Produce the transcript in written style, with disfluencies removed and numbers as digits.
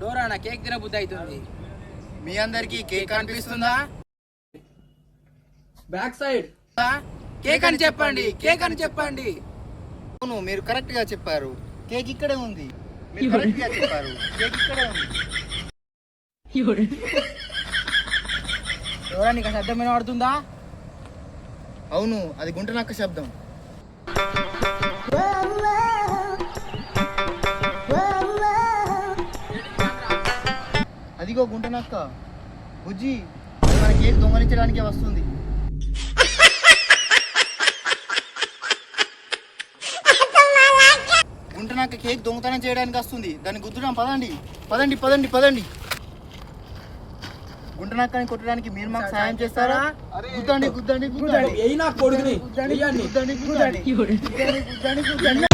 Dora నా cake తిన బుద్ధి అవుతుంది. మీ అందరికి కేక్ కనిపిస్తుందా? బ్యాక్ సైడ్ కేక్ అని చెప్పండి, కేక్ అని చెప్పండి. అవును, మీరు కరెక్ట్ గా చెప్పారు. కేక్ ఇక్కడే ఉంది. మీరు కరెక్ట్ గా చెప్పారు. కేక్ ఇక్కడే ఉంది. డోరా నీకు శబ్దం వినబడుతుందా? అవును, అది గుంట నక్క శబ్దం. అదిగో గుంట నక్క. బుజ్జి, మన కేక్ దొంగలించడానికే వస్తుంది. గుంట నక్క కేక్ దొంగతనం చేయడానికి వస్తుంది. దాన్ని గుద్దుదాం, పదండి పదండి పదండి పదండి. గుంట నక్కని కొట్టడానికి మీరు మాకు సాయం చేస్తారా? గుద్దండి గుద్దండి గుద్దండి. కొడుకుని గుద్దండి గుద్దండి గుద్దండి.